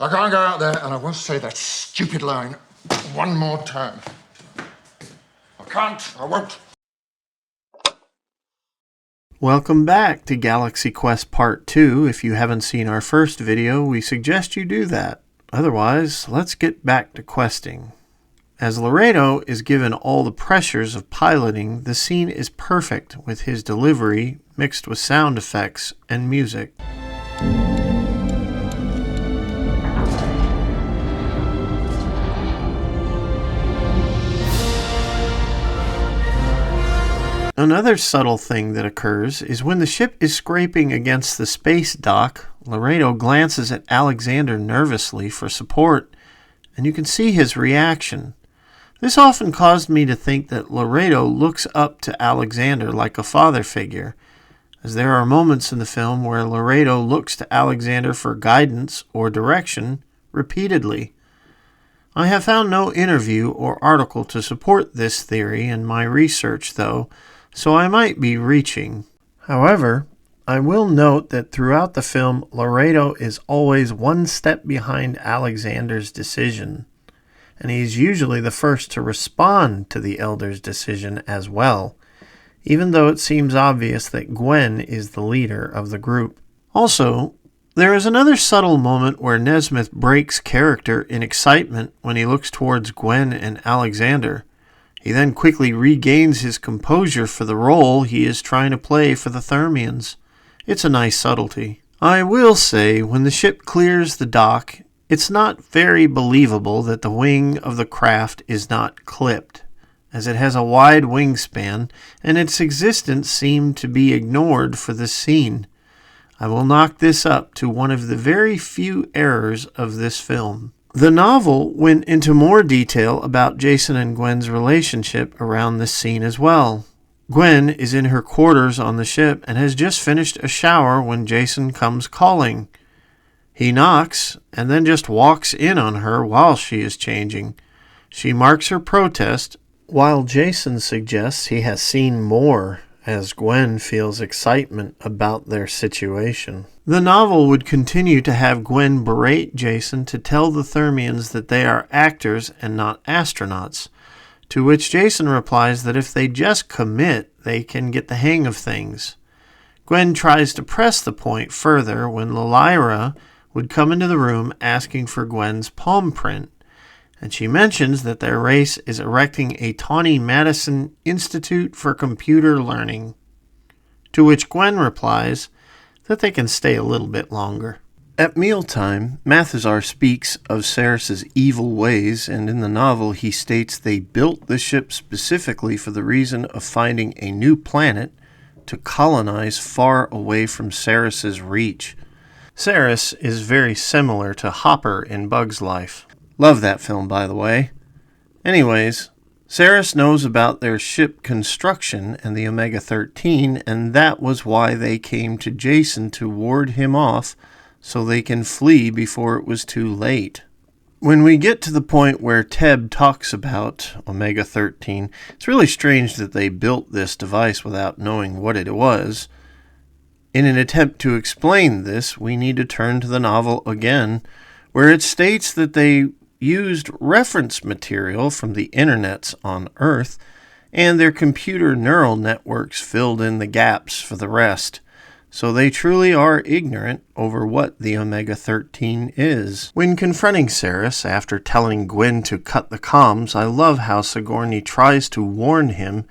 I can't go out there and I won't say that stupid line one more time. I can't, I won't. Welcome back to Galaxy Quest Part 2. If you haven't seen our first video, we suggest you do that. Otherwise, let's get back to questing. As Loredo is given all the pressures of piloting, the scene is perfect with his delivery mixed with sound effects and music. Another subtle thing that occurs is when the ship is scraping against the space dock, Loredo glances at Alexander nervously for support, and you can see his reaction. This often caused me to think that Loredo looks up to Alexander like a father figure, as there are moments in the film where Loredo looks to Alexander for guidance or direction repeatedly. I have found no interview or article to support this theory in my research, though, so I might be reaching. However, I will note that throughout the film, Loredo is always one step behind Alexander's decision, and he's usually the first to respond to the Elder's decision as well, even though it seems obvious that Gwen is the leader of the group. Also, there is another subtle moment where Nesmith breaks character in excitement when he looks towards Gwen and Alexander. He then quickly regains his composure for the role he is trying to play for the Thermians. It's a nice subtlety. I will say, when the ship clears the dock, it's not very believable that the wing of the craft is not clipped, as it has a wide wingspan, and its existence seemed to be ignored for this scene. I will knock this up to one of the very few errors of this film. The novel went into more detail about Jason and Gwen's relationship around this scene as well. Gwen is in her quarters on the ship and has just finished a shower when Jason comes calling. He knocks and then just walks in on her while she is changing. She marks her protest, while Jason suggests he has seen more, as Gwen feels excitement about their situation. The novel would continue to have Gwen berate Jason to tell the Thermians that they are actors and not astronauts, to which Jason replies that if they just commit, they can get the hang of things. Gwen tries to press the point further when Lyra would come into the room asking for Gwen's palm print, and she mentions that their race is erecting a Tawny Madison Institute for Computer Learning, to which Gwen replies that they can stay a little bit longer. At mealtime, Mathazar speaks of Ceres's evil ways, and in the novel he states they built the ship specifically for the reason of finding a new planet to colonize far away from Ceres's reach. Ceres is very similar to Hopper in Bug's Life. Love that film, by the way. Anyways, Ceres knows about their ship construction and the Omega-13, and that was why they came to Jason to ward him off so they can flee before it was too late. When we get to the point where Teb talks about Omega-13, it's really strange that they built this device without knowing what it was. In an attempt to explain this, we need to turn to the novel again, where it states that they used reference material from the internets on Earth, and their computer neural networks filled in the gaps for the rest. So they truly are ignorant over what the Omega-13 is. When confronting Ceres after telling Gwen to cut the comms, I love how Sigourney tries to warn him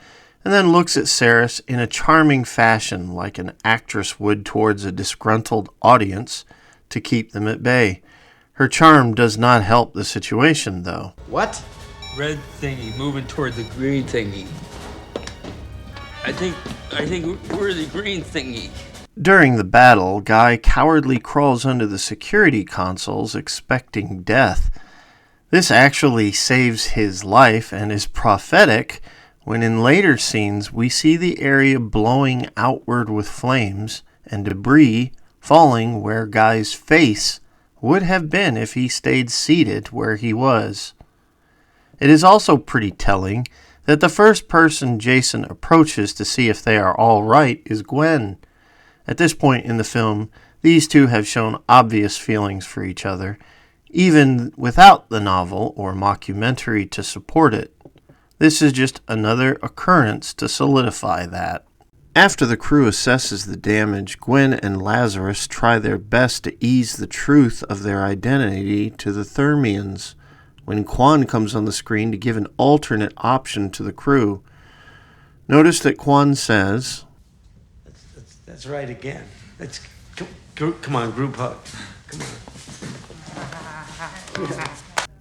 and then looks at Ceres in a charming fashion like an actress would towards a disgruntled audience to keep them at bay. Her charm does not help the situation, though. What? Red thingy moving toward the green thingy. I think we're the green thingy. During the battle, Guy cowardly crawls under the security consoles expecting death. This actually saves his life and is prophetic when in later scenes we see the area blowing outward with flames and debris falling where Guy's face would have been if he stayed seated where he was. It is also pretty telling that the first person Jason approaches to see if they are all right is Gwen. At this point in the film, these two have shown obvious feelings for each other, even without the novel or mockumentary to support it. This is just another occurrence to solidify that. After the crew assesses the damage, Gwen and Lazarus try their best to ease the truth of their identity to the Thermians, when Quan comes on the screen to give an alternate option to the crew. Notice that Quan says, That's right again. Come on, group hug. Come on.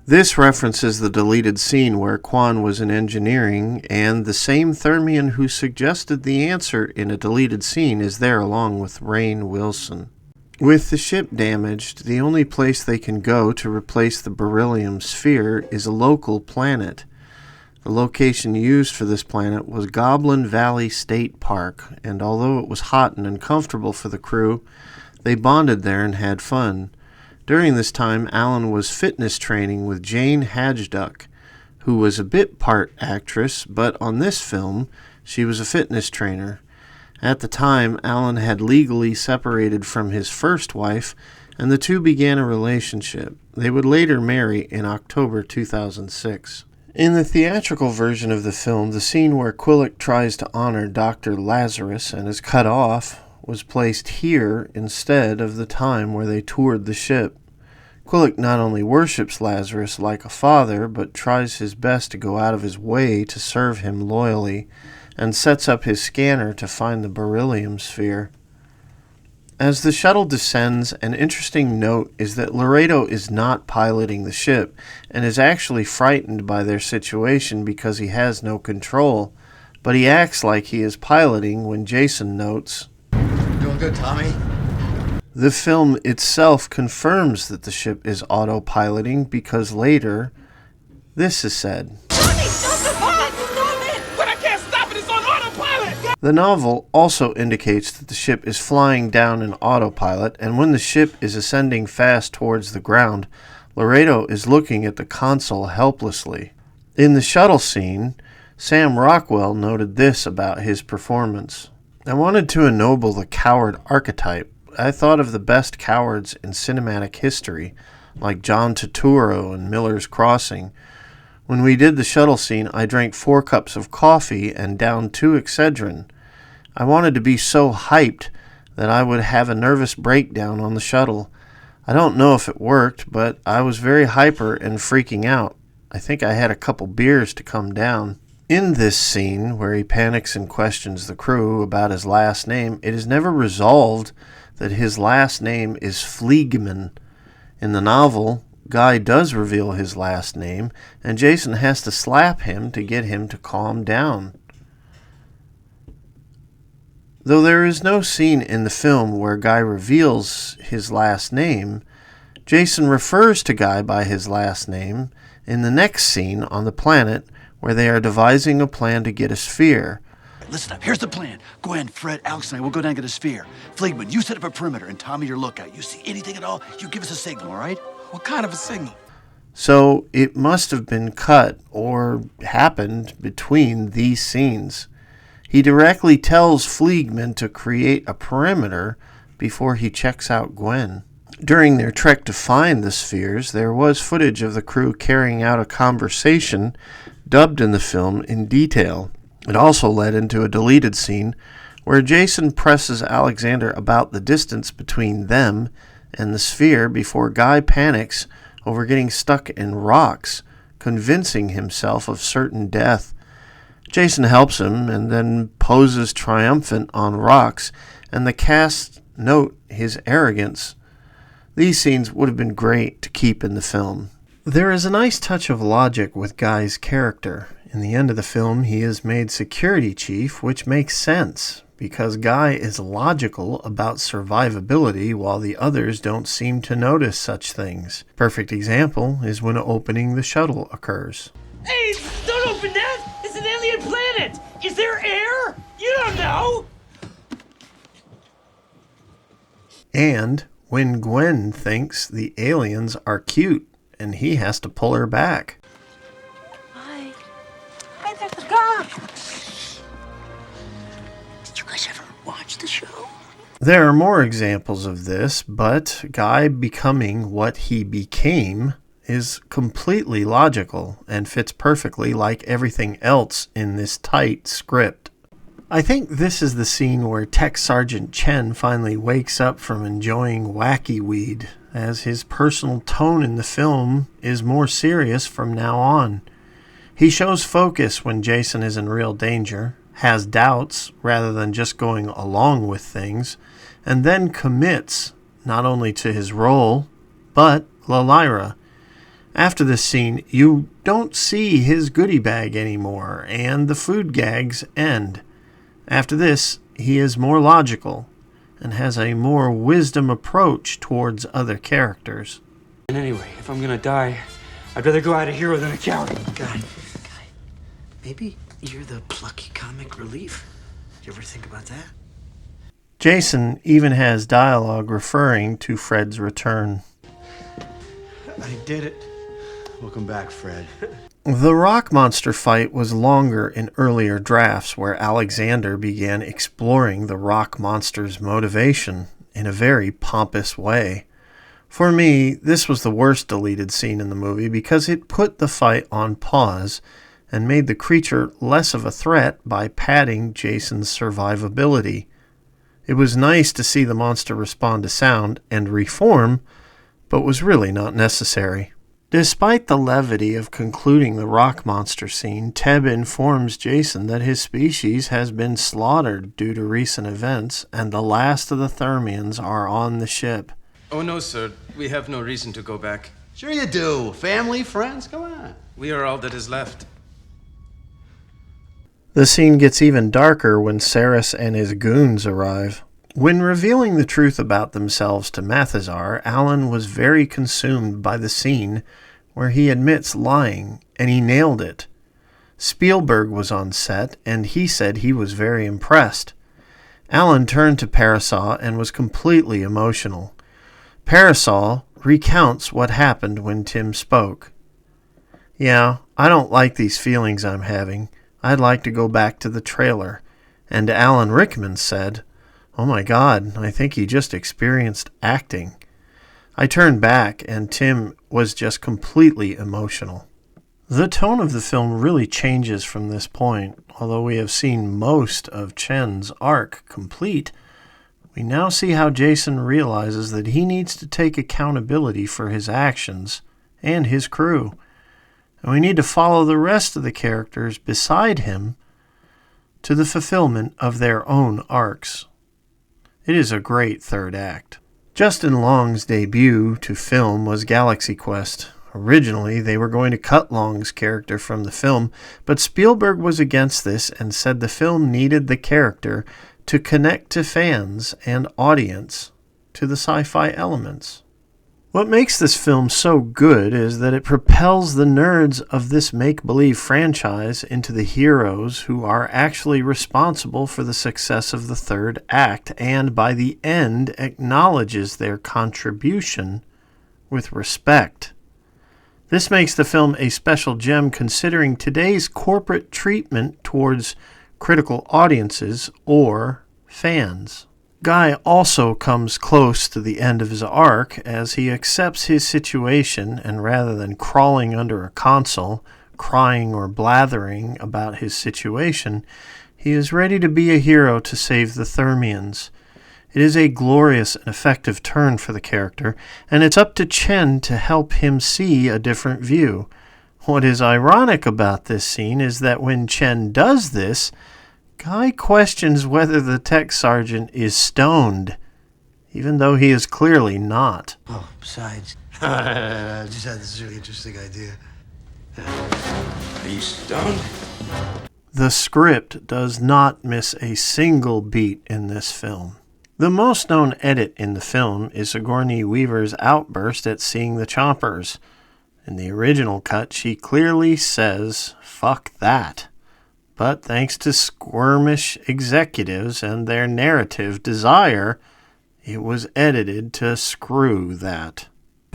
This references the deleted scene where Quan was in engineering, and the same Thermian who suggested the answer in a deleted scene is there along with Rainn Wilson. With the ship damaged, the only place they can go to replace the beryllium sphere is a local planet. The location used for this planet was Goblin Valley State Park, and although it was hot and uncomfortable for the crew, they bonded there and had fun. During this time, Alan was fitness training with Jane Hadgeduck, who was a bit part actress, but on this film, she was a fitness trainer. At the time, Alan had legally separated from his first wife, and the two began a relationship. They would later marry in October 2006. In the theatrical version of the film, the scene where Quillick tries to honor Dr. Lazarus and is cut off was placed here instead of the time where they toured the ship. Quillick not only worships Lazarus like a father, but tries his best to go out of his way to serve him loyally, and sets up his scanner to find the beryllium sphere. As the shuttle descends, an interesting note is that Loredo is not piloting the ship, and is actually frightened by their situation because he has no control, but he acts like he is piloting when Jason notes, Doing good, Tommy? the film itself confirms that the ship is autopiloting because later, this is said. Tommy, stop the pod! Stop it! But I can't stop it! It's on autopilot! The novel also indicates that the ship is flying down in autopilot, and when the ship is ascending fast towards the ground, Loredo is looking at the console helplessly. In the shuttle scene, Sam Rockwell noted this about his performance. I wanted to ennoble the coward archetype. I thought of the best cowards in cinematic history, like John Turturro and Miller's Crossing. When we did the shuttle scene, I drank 4 cups of coffee and downed 2 Excedrin. I wanted to be so hyped that I would have a nervous breakdown on the shuttle. I don't know if it worked, but I was very hyper and freaking out. I think I had a couple beers to come down. In this scene, where he panics and questions the crew about his last name, it is never resolved that his last name is Fleegman. In the novel, Guy does reveal his last name, and Jason has to slap him to get him to calm down. Though there is no scene in the film where Guy reveals his last name, Jason refers to Guy by his last name in the next scene on the planet where they are devising a plan to get a sphere. Listen up, here's the plan. Gwen, Fred, Alex, and I will go down and get a sphere. Fleegman, you set up a perimeter, and Tommy, your lookout. You see anything at all, you give us a signal, all right? What kind of a signal? So it must have been cut or happened between these scenes. He directly tells Fleegman to create a perimeter before he checks out Gwen. During their trek to find the spheres, there was footage of the crew carrying out a conversation dubbed in the film in detail. It also led into a deleted scene where Jason presses Alexander about the distance between them and the sphere before Guy panics over getting stuck in rocks, convincing himself of certain death. Jason helps him and then poses triumphant on rocks, and the cast note his arrogance. These scenes would have been great to keep in the film. There is a nice touch of logic with Guy's character. In the end of the film, he is made security chief, which makes sense, because Guy is logical about survivability while the others don't seem to notice such things. Perfect example is when opening the shuttle occurs. Hey, don't open that! It's an alien planet! Is there air? You don't know! And when Gwen thinks the aliens are cute and he has to pull her back. Hi. Hi, there's the guy! Did you guys ever watch the show? There are more examples of this, but Guy becoming what he became is completely logical and fits perfectly like everything else in this tight script. I think this is the scene where Tech Sergeant Chen finally wakes up from enjoying wacky weed, as his personal tone in the film is more serious from now on. He shows focus when Jason is in real danger, has doubts rather than just going along with things, and then commits not only to his role, but Lyra. After this scene, you don't see his goodie bag anymore, and the food gags end. After this, he is more logical, and has a more wisdom approach towards other characters. And anyway, if I'm gonna die, I'd rather go out a hero than a coward. Guy, maybe you're the plucky comic relief. You ever think about that? Jason even has dialogue referring to Fred's return. I did it. Welcome back, Fred. The rock monster fight was longer in earlier drafts, where Alexander began exploring the rock monster's motivation in a very pompous way. For me, this was the worst deleted scene in the movie because it put the fight on pause and made the creature less of a threat by padding Jason's survivability. It was nice to see the monster respond to sound and reform, but was really not necessary. Despite the levity of concluding the rock monster scene, Teb informs Jason that his species has been slaughtered due to recent events, and the last of the Thermians are on the ship. Oh no, sir. We have no reason to go back. Sure you do. Family, friends, come on. We are all that is left. The scene gets even darker when Saris and his goons arrive. When revealing the truth about themselves to Mathazar, Alan was very consumed by the scene where he admits lying, and he nailed it. Spielberg was on set, and he said he was very impressed. Alan turned to Parasol and was completely emotional. Parasol recounts what happened when Tim spoke. "Yeah, I don't like these feelings I'm having. I'd like to go back to the trailer." And Alan Rickman said, "Oh my God, I think he just experienced acting." I turned back, and Tim was just completely emotional. The tone of the film really changes from this point. Although we have seen most of Chen's arc complete, we now see how Jason realizes that he needs to take accountability for his actions and his crew. And we need to follow the rest of the characters beside him to the fulfillment of their own arcs. It is a great third act. Justin Long's debut to film was Galaxy Quest. Originally, they were going to cut Long's character from the film, but Spielberg was against this and said the film needed the character to connect to fans and audience to the sci-fi elements. What makes this film so good is that it propels the nerds of this make-believe franchise into the heroes who are actually responsible for the success of the third act, and by the end acknowledges their contribution with respect. This makes the film a special gem considering today's corporate treatment towards critical audiences or fans. Guy also comes close to the end of his arc as he accepts his situation, and rather than crawling under a console, crying or blathering about his situation, he is ready to be a hero to save the Thermians. It is a glorious and effective turn for the character, and it's up to Chen to help him see a different view. What is ironic about this scene is that when Chen does this, Guy questions whether the tech sergeant is stoned, even though he is clearly not. Oh, besides, I just had this really interesting idea. Are you stoned? The script does not miss a single beat in this film. The most known edit in the film is Sigourney Weaver's outburst at seeing the Chompers. In the original cut, she clearly says, "Fuck that." But thanks to squirmish executives and their narrative desire, it was edited to screw that.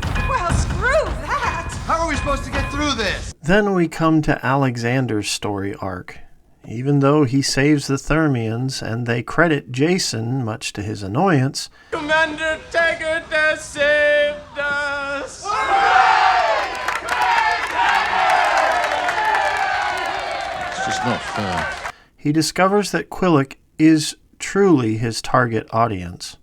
Well, screw that! How are we supposed to get through this? Then we come to Alexander's story arc. Even though he saves the Thermians and they credit Jason, much to his annoyance, Commander Taggart has saved us! It's just not fair. he discovers that Quillick is truly his target audience.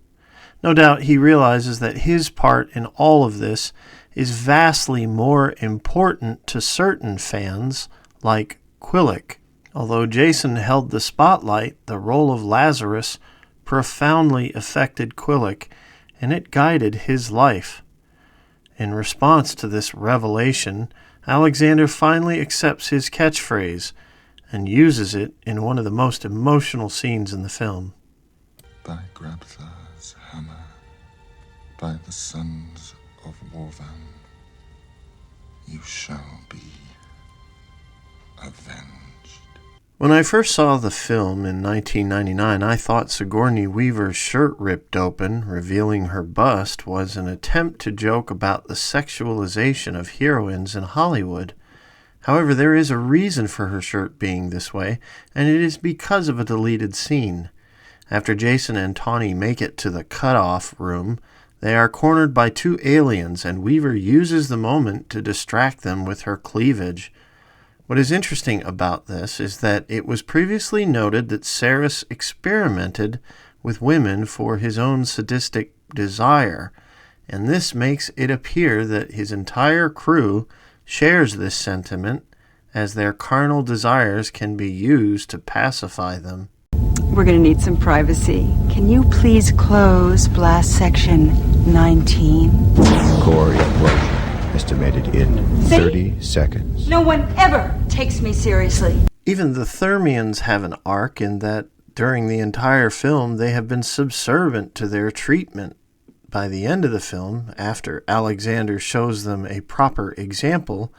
No doubt he realizes that his part in all of this is vastly more important to certain fans, like Quillick. Although Jason held the spotlight, the role of Lazarus profoundly affected Quillick, and it guided his life. In response to this revelation, Alexander finally accepts his catchphrase and uses it in one of the most emotional scenes in the film. By Grabthar's hammer, by the sons of Warvan, you shall be avenged. When I first saw the film in 1999, I thought Sigourney Weaver's shirt ripped open, revealing her bust, was an attempt to joke about the sexualization of heroines in Hollywood. However, there is a reason for her shirt being this way, and it is because of a deleted scene. After Jason and Tawny make it to the cutoff room, they are cornered by two aliens, and Weaver uses the moment to distract them with her cleavage. What is interesting about this is that it was previously noted that Saris experimented with women for his own sadistic desire, and this makes it appear that his entire crew shares this sentiment, as their carnal desires can be used to pacify them. We're gonna need some privacy. Can you please close blast section 19? Core implosion estimated in 30 seconds. No one ever takes me seriously. Even the Thermians have an arc in that during the entire film they have been subservient to their treatment. By the end of the film, after Alexander shows them a proper example,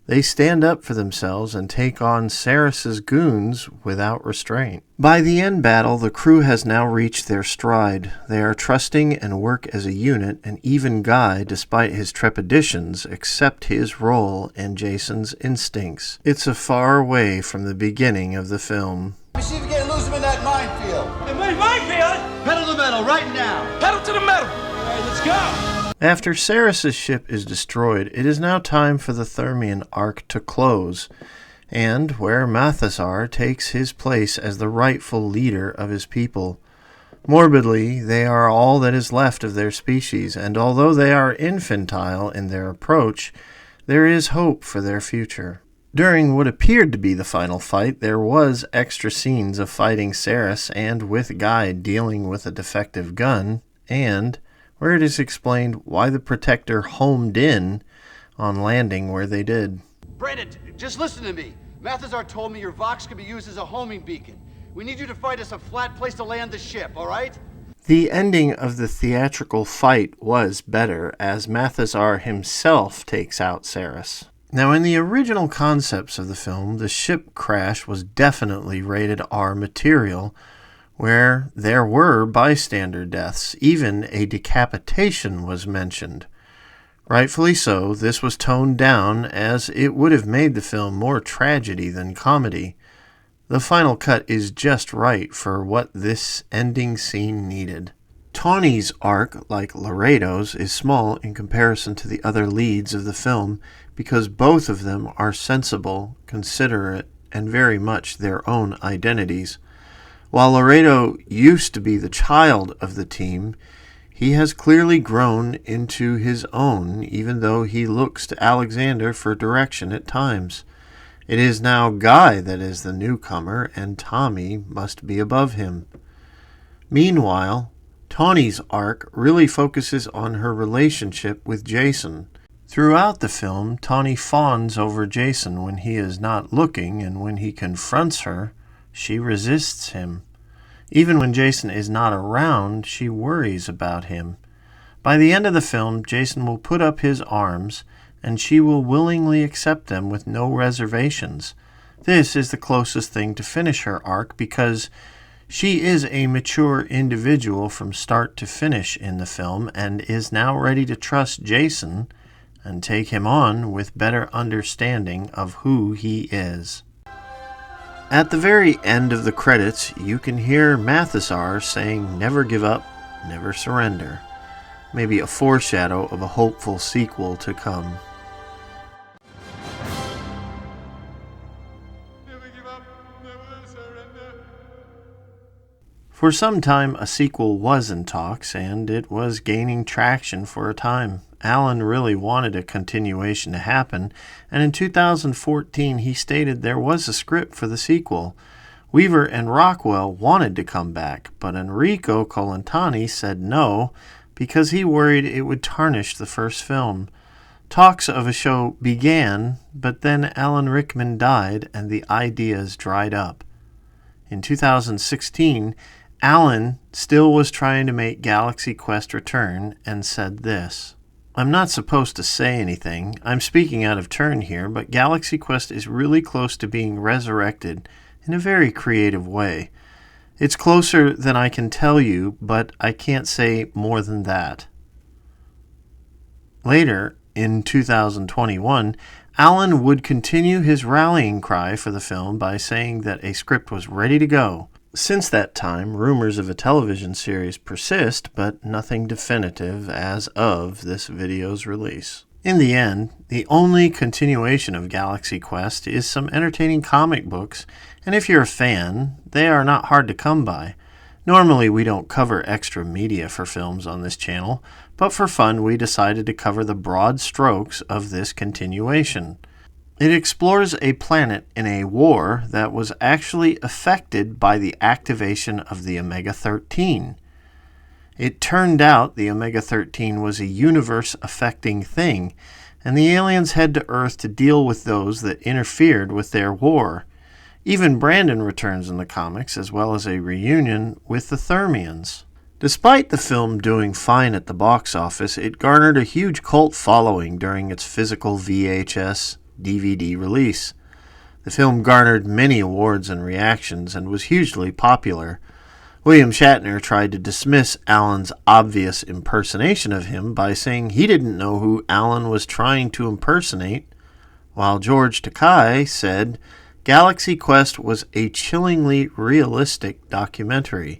they stand up for themselves and take on Saris's goons without restraint. By the end battle, the crew has now reached their stride. They are trusting and work as a unit, and even Guy, despite his trepidations, accept his role and Jason's instincts. It's a far way from the beginning of the film. We see if we can lose him in that minefield. Minefield? Pedal to the metal right now. Pedal to the metal! All right, let's go! After Saris's ship is destroyed, it is now time for the Thermian arc to close, and where Mathasar takes his place as the rightful leader of his people. Morbidly, they are all that is left of their species, and although they are infantile in their approach, there is hope for their future. During what appeared to be the final fight, there was extra scenes of fighting Saris and with Guy dealing with a defective gun, and where it is explained why the Protector homed in on landing where they did. Brandon, just listen to me. Mathasar told me your Vox could be used as a homing beacon. We need you to find us a flat place to land the ship, all right? The ending of the theatrical fight was better, as Mathasar himself takes out Saris. Now, in the original concepts of the film, the ship crash was definitely rated R material, where there were bystander deaths. Even a decapitation was mentioned. Rightfully so, this was toned down, as it would have made the film more tragedy than comedy. The final cut is just right for what this ending scene needed. Tawny's arc, like Loredo's, is small in comparison to the other leads of the film because both of them are sensible, considerate, and very much their own identities. While Loredo used to be the child of the team, he has clearly grown into his own, even though he looks to Alexander for direction at times. It is now Guy that is the newcomer, and Tommy must be above him. Meanwhile, Tawny's arc really focuses on her relationship with Jason. Throughout the film, Tawny fawns over Jason when he is not looking, and when he confronts her, she resists him. Even when Jason is not around, she worries about him. By the end of the film, Jason will put up his arms, and she will willingly accept them with no reservations. This is the closest thing to finish her arc because she is a mature individual from start to finish in the film and is now ready to trust Jason and take him on with better understanding of who he is. At the very end of the credits, you can hear Mathesar saying, "Never give up, never surrender." Maybe a foreshadow of a hopeful sequel to come. For some time, a sequel was in talks, and it was gaining traction for a time. Allen really wanted a continuation to happen, and in 2014 he stated there was a script for the sequel. Weaver and Rockwell wanted to come back, but Enrico Colantani said no because he worried it would tarnish the first film. Talks of a show began, but then Alan Rickman died and the ideas dried up. In 2016, Allen still was trying to make Galaxy Quest return and said this: "I'm not supposed to say anything. I'm speaking out of turn here, but Galaxy Quest is really close to being resurrected in a very creative way. It's closer than I can tell you, but I can't say more than that." Later, in 2021, Allen would continue his rallying cry for the film by saying that a script was ready to go. Since that time, rumors of a television series persist, but nothing definitive as of this video's release. In the end, the only continuation of Galaxy Quest is some entertaining comic books, and if you're a fan, they are not hard to come by. Normally we don't cover extra media for films on this channel, but for fun we decided to cover the broad strokes of this continuation. It explores a planet in a war that was actually affected by the activation of the Omega-13. It turned out the Omega-13 was a universe-affecting thing, and the aliens head to Earth to deal with those that interfered with their war. Even Brandon returns in the comics, as well as a reunion with the Thermians. Despite the film doing fine at the box office, it garnered a huge cult following during its physical VHS DVD release. The film garnered many awards and reactions and was hugely popular. William Shatner tried to dismiss Allen's obvious impersonation of him by saying he didn't know who Allen was trying to impersonate, while George Takei said Galaxy Quest was a chillingly realistic documentary.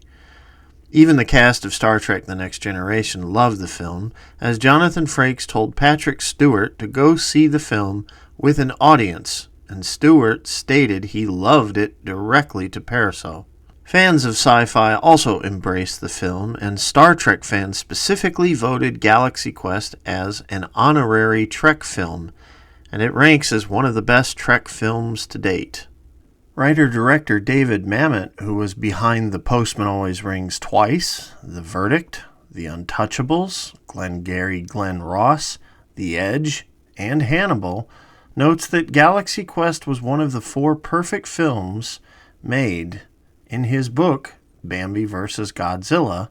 Even the cast of Star Trek The Next Generation loved the film, as Jonathan Frakes told Patrick Stewart to go see the film with an audience, and Stewart stated he loved it directly to Paraso. Fans of sci-fi also embraced the film, and Star Trek fans specifically voted Galaxy Quest as an honorary Trek film, and it ranks as one of the best Trek films to date. Writer-director David Mamet, who was behind The Postman Always Rings Twice, The Verdict, The Untouchables, Glengarry Glen Ross, The Edge, and Hannibal, notes that Galaxy Quest was one of the 4 perfect films made in his book, Bambi vs. Godzilla,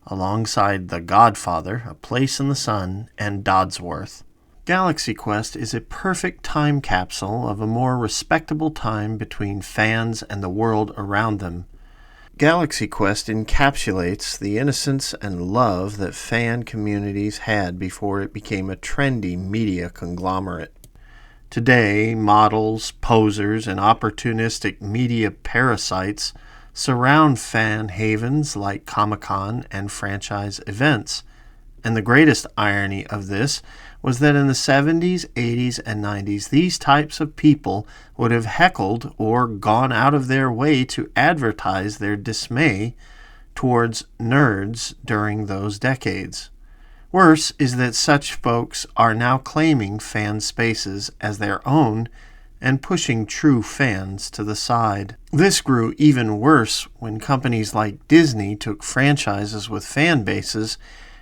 alongside The Godfather, A Place in the Sun, and Dodsworth. Galaxy Quest is a perfect time capsule of a more respectable time between fans and the world around them. Galaxy Quest encapsulates the innocence and love that fan communities had before it became a trendy media conglomerate. Today, models, posers, and opportunistic media parasites surround fan havens like Comic-Con and franchise events. And the greatest irony of this was that in the 70s, 80s, and 90s, these types of people would have heckled or gone out of their way to advertise their dismay towards nerds during those decades. Worse is that such folks are now claiming fan spaces as their own and pushing true fans to the side. This grew even worse when companies like Disney took franchises with fan bases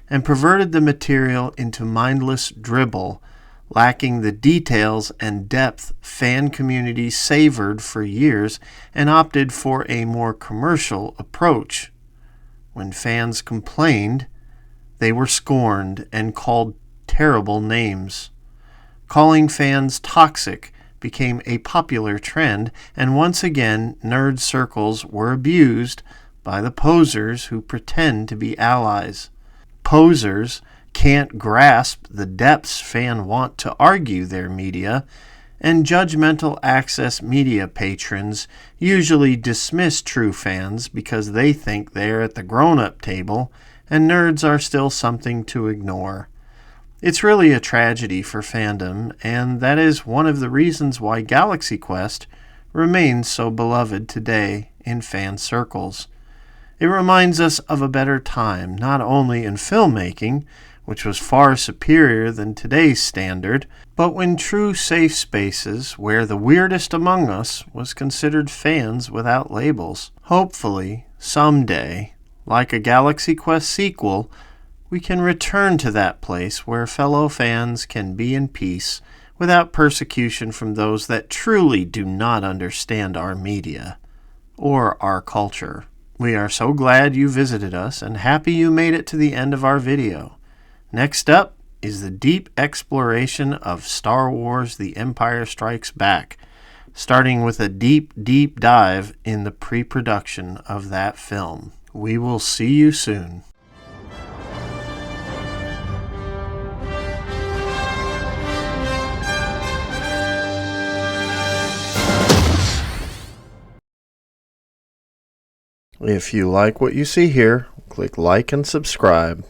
and perverted the material into mindless dribble, lacking the details and depth fan communities savored for years and opted for a more commercial approach. When fans complained, they were scorned and called terrible names. Calling fans toxic became a popular trend, and once again nerd circles were abused by the posers who pretend to be allies. Posers can't grasp the depths fans want to argue their media, and judgmental access media patrons usually dismiss true fans because they think they're at the grown-up table and nerds are still something to ignore. It's really a tragedy for fandom, and that is one of the reasons why Galaxy Quest remains so beloved today in fan circles. It reminds us of a better time, not only in filmmaking, which was far superior than today's standard, but when true safe spaces where the weirdest among us was considered fans without labels. Hopefully, someday, like a Galaxy Quest sequel, we can return to that place where fellow fans can be in peace without persecution from those that truly do not understand our media or our culture. We are so glad you visited us and happy you made it to the end of our video. Next up is the deep exploration of Star Wars The Empire Strikes Back, starting with a deep dive in the pre-production of that film. We will see you soon. If you like what you see here, click like and subscribe.